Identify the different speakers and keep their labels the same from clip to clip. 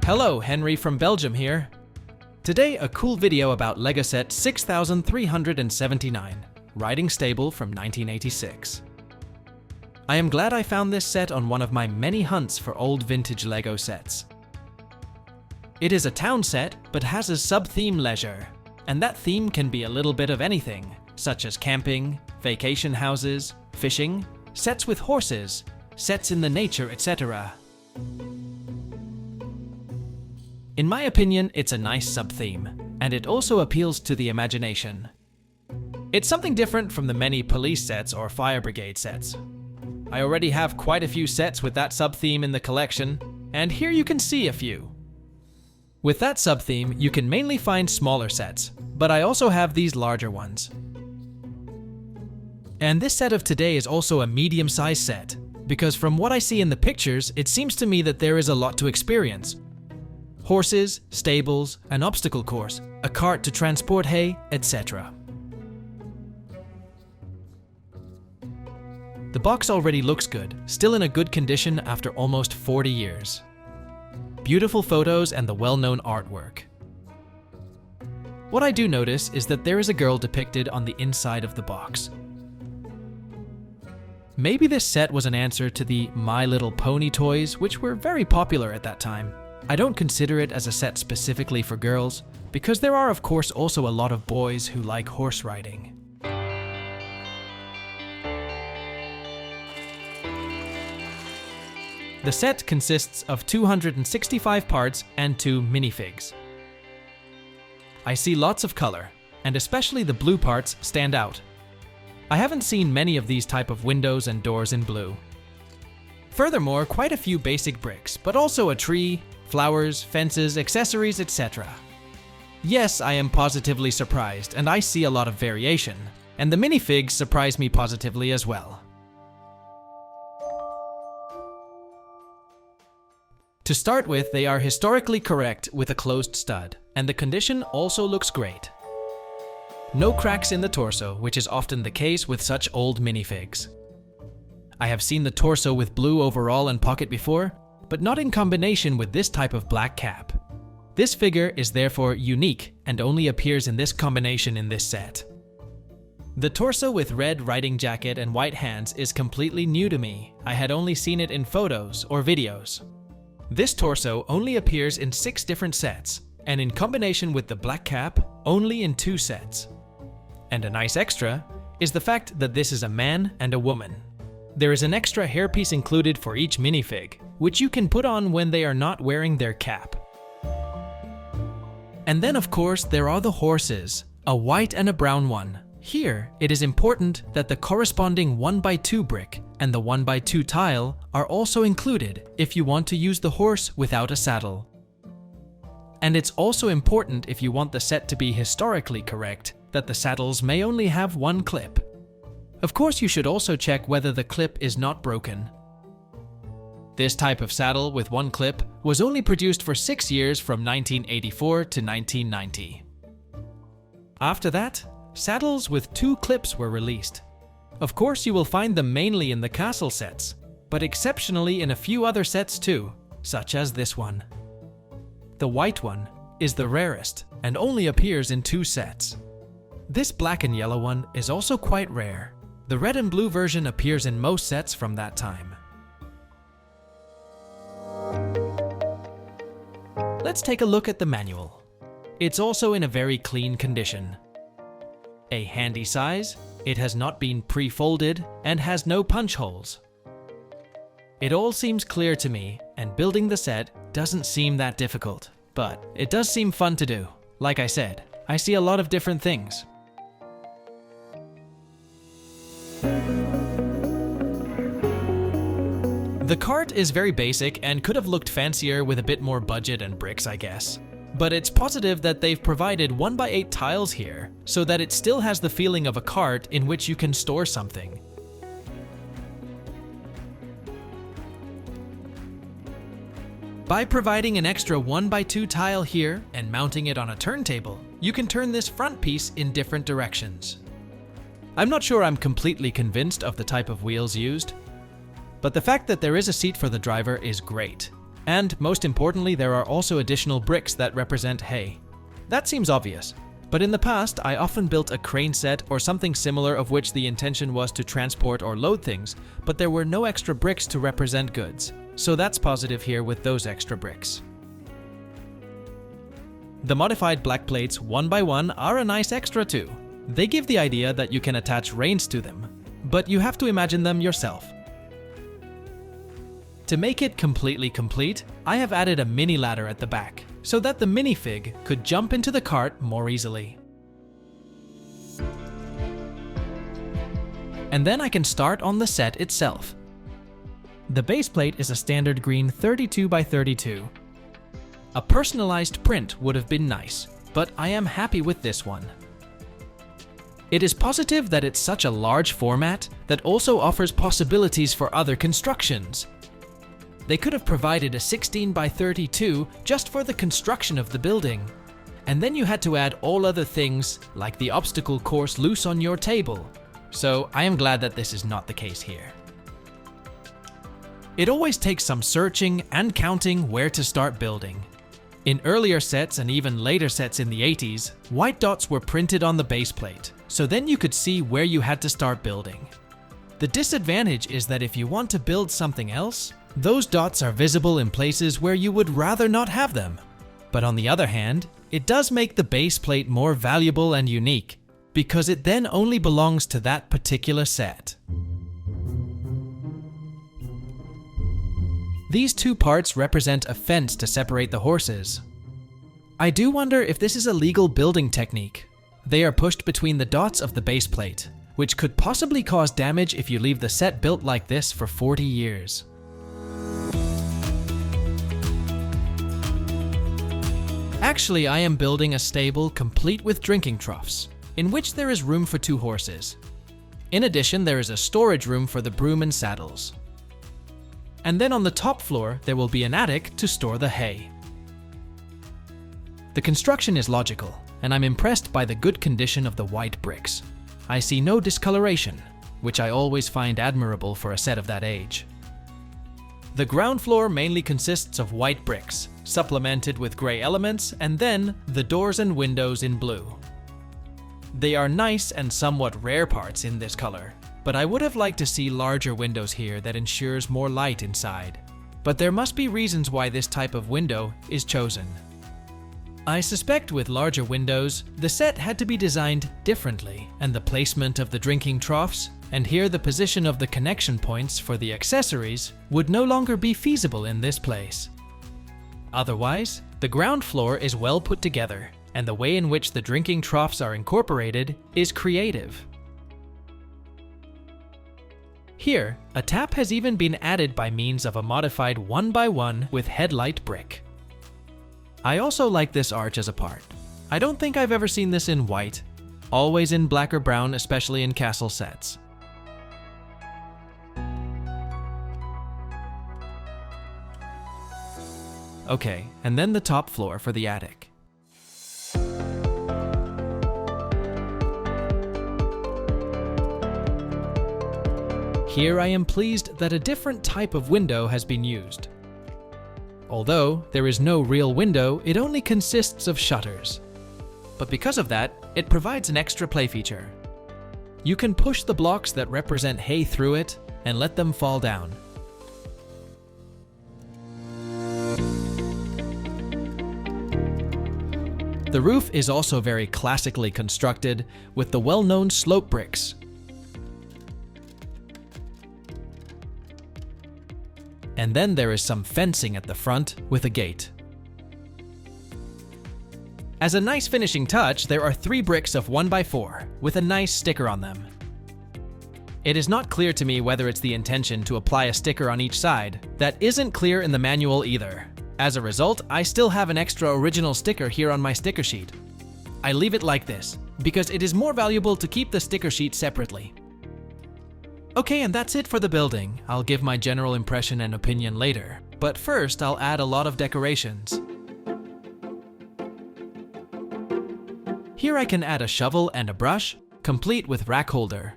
Speaker 1: Hello, Henry from Belgium here. Today, a cool video about legoset 6379, riding stable from 1986. I am glad I found this set on one of my many hunts for old vintage Lego sets. It is a town set, but has a sub-theme leisure, and that theme can be a little bit of anything, such as camping, vacation houses, fishing, sets with horses, sets in the nature, etc. In my opinion, it's a nice sub-theme, and it also appeals to the imagination. It's something different from the many police sets or fire brigade sets. I already have quite a few sets with that sub-theme in the collection, and here you can see a few. With that sub-theme, you can mainly find smaller sets, but I also have these larger ones. And this set of today is also a medium-sized set, because from what I see in the pictures, it seems to me that there is a lot to experience. Horses, stables, an obstacle course, a cart to transport hay, etc. The box already looks good, still in a good condition after almost 40 years. Beautiful photos and the well-known artwork. What I do notice is that there is a girl depicted on the inside of the box. Maybe this set was an answer to the My Little Pony toys, which were very popular at that time. I don't consider it as a set specifically for girls, because there are of course also a lot of boys who like horse riding. The set consists of 265 parts and 2 minifigs. I see lots of color, and especially the blue parts stand out. I haven't seen many of these type of windows and doors in blue. Furthermore, quite a few basic bricks, but also a tree, flowers, fences, accessories, etc. Yes, I am positively surprised, and I see a lot of variation, and the minifigs surprise me positively as well. To start with, they are historically correct with a closed stud, and the condition also looks great. No cracks in the torso, which is often the case with such old minifigs. I have seen the torso with blue overall and pocket before, but not in combination with this type of black cap. This figure is therefore unique and only appears in this combination in this set. The torso with red riding jacket and white hands is completely new to me. I had only seen it in photos or videos. This torso only appears in 6 different sets, and in combination with the black cap, only in 2 sets. And a nice extra is the fact that this is a man and a woman. There is an extra hairpiece included for each minifig, which you can put on when they are not wearing their cap. And then of course there are the horses, a white and a brown one. Here, it is important that the corresponding 1x2 brick and the 1x2 tile are also included if you want to use the horse without a saddle. And it's also important if you want the set to be historically correct that the saddles may only have 1 clip. Of course, you should also check whether the clip is not broken. This type of saddle with 1 clip was only produced for 6 years from 1984 to 1990. After that, saddles with 2 clips were released. Of course, you will find them mainly in the castle sets, but exceptionally in a few other sets too, such as this one. The white one is the rarest and only appears in 2 sets. This black and yellow one is also quite rare. The red and blue version appears in most sets from that time. Let's take a look at the manual. It's also in a very clean condition. A handy size, it has not been pre-folded and has no punch holes. It all seems clear to me, and building the set doesn't seem that difficult, but it does seem fun to do. Like I said, I see a lot of different things. The cart is very basic and could have looked fancier with a bit more budget and bricks, I guess. But it's positive that they've provided 1x8 tiles here, so that it still has the feeling of a cart in which you can store something. By providing an extra 1x2 tile here and mounting it on a turntable, you can turn this front piece in different directions. I'm not sure I'm completely convinced of the type of wheels used, but the fact that there is a seat for the driver is great. And most importantly, there are also additional bricks that represent hay. That seems obvious, but in the past, I often built a crane set or something similar of which the intention was to transport or load things, but there were no extra bricks to represent goods. So that's positive here with those extra bricks. The modified black plates 1 by 1 are a nice extra too. They give the idea that you can attach reins to them, but you have to imagine them yourself. To make it completely complete, I have added a mini ladder at the back, so that the minifig could jump into the cart more easily. And then I can start on the set itself. The base plate is a standard green 32 by 32. A personalized print would have been nice, but I am happy with this one. It is positive that it's such a large format that also offers possibilities for other constructions. They could have provided a 16 by 32 just for the construction of the building. And then you had to add all other things, like the obstacle course loose on your table. So I am glad that this is not the case here. It always takes some searching and counting where to start building. In earlier sets and even later sets in the 80s, white dots were printed on the base plate, so then you could see where you had to start building. The disadvantage is that if you want to build something else, those dots are visible in places where you would rather not have them. But on the other hand, it does make the base plate more valuable and unique, because it then only belongs to that particular set. These two parts represent a fence to separate the horses. I do wonder if this is a legal building technique. They are pushed between the dots of the base plate, which could possibly cause damage if you leave the set built like this for 40 years. Actually, I am building a stable complete with drinking troughs, in which there is room for 2 horses. In addition, there is a storage room for the broom and saddles. And then on the top floor, there will be an attic to store the hay. The construction is logical, and I'm impressed by the good condition of the white bricks. I see no discoloration, which I always find admirable for a set of that age. The ground floor mainly consists of white bricks, supplemented with gray elements, and then the doors and windows in blue. They are nice and somewhat rare parts in this color, but I would have liked to see larger windows here that ensures more light inside. But there must be reasons why this type of window is chosen. I suspect with larger windows, the set had to be designed differently, and the placement of the drinking troughs, and here the position of the connection points for the accessories, would no longer be feasible in this place. Otherwise, the ground floor is well put together, and the way in which the drinking troughs are incorporated is creative. Here, a tap has even been added by means of a modified 1 by 1 with headlight brick. I also like this arch as a part. I don't think I've ever seen this in white, always in black or brown, especially in castle sets. Okay, and then the top floor for the attic. Here I am pleased that a different type of window has been used. Although there is no real window, it only consists of shutters. But because of that, it provides an extra play feature. You can push the blocks that represent hay through it and let them fall down. The roof is also very classically constructed with the well-known slope bricks. And then there is some fencing at the front with a gate. As a nice finishing touch, there are 3 bricks of 1 by 4 with a nice sticker on them. It is not clear to me whether it's the intention to apply a sticker on each side. That isn't clear in the manual either. As a result, I still have an extra original sticker here on my sticker sheet. I leave it like this, because it is more valuable to keep the sticker sheet separately. Okay, and that's it for the building. I'll give my general impression and opinion later, but first I'll add a lot of decorations. Here I can add a shovel and a brush, complete with rack holder.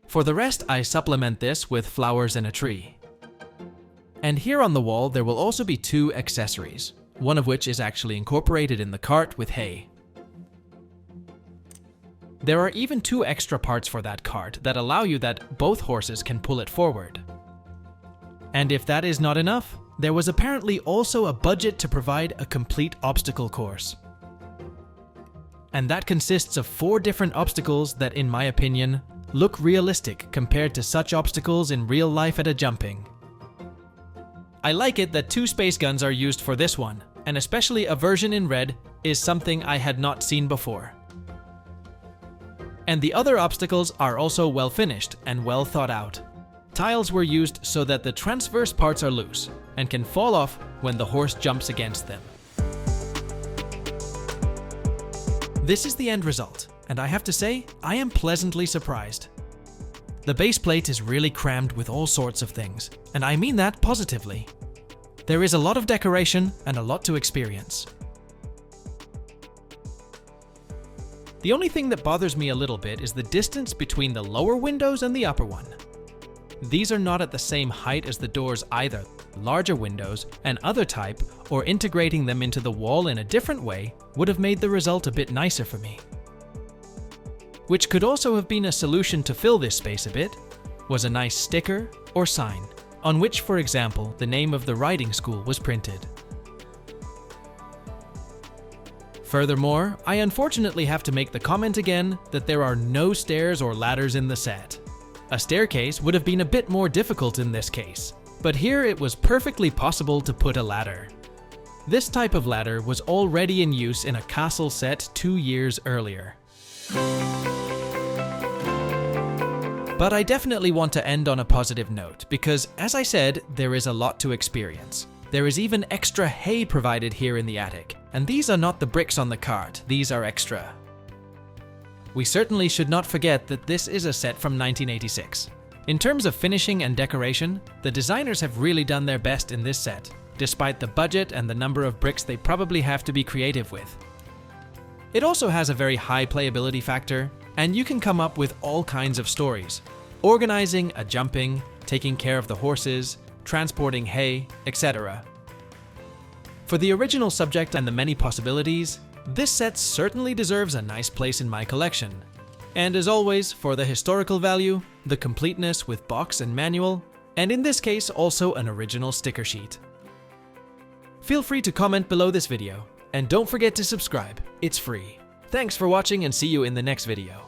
Speaker 1: For the rest, I supplement this with flowers and a tree. And here on the wall there will also be 2 accessories, one of which is actually incorporated in the cart with hay. There are even 2 extra parts for that cart that allow you that both horses can pull it forward. And if that is not enough, there was apparently also a budget to provide a complete obstacle course. And that consists of 4 different obstacles that, in my opinion, look realistic compared to such obstacles in real life at a jumping. I like it that 2 space guns are used for this one, and especially a version in red is something I had not seen before. And the other obstacles are also well finished and well thought out. Tiles were used so that the transverse parts are loose and can fall off when the horse jumps against them. This is the end result, and I have to say, I am pleasantly surprised. The base plate is really crammed with all sorts of things, and I mean that positively. There is a lot of decoration and a lot to experience. The only thing that bothers me a little bit is the distance between the lower windows and the upper one. These are not at the same height as the doors either. Larger windows and other type, or integrating them into the wall in a different way, would have made the result a bit nicer for me. Which could also have been a solution to fill this space a bit, was a nice sticker or sign, on which, for example, the name of the riding school was printed. Furthermore, I unfortunately have to make the comment again that there are no stairs or ladders in the set. A staircase would have been a bit more difficult in this case, but here it was perfectly possible to put a ladder. This type of ladder was already in use in a castle set 2 years earlier. But I definitely want to end on a positive note because, as I said, there is a lot to experience. There is even extra hay provided here in the attic, and these are not the bricks on the cart, these are extra. We certainly should not forget that this is a set from 1986. In terms of finishing and decoration, the designers have really done their best in this set, despite the budget and the number of bricks they probably have to be creative with. It also has a very high playability factor, and you can come up with all kinds of stories. Organizing a jumping, taking care of the horses, transporting hay, etc. For the original subject and the many possibilities, this set certainly deserves a nice place in my collection. And as always, for the historical value, the completeness with box and manual, and in this case also an original sticker sheet. Feel free to comment below this video, and don't forget to subscribe, it's free. Thanks for watching and see you in the next video.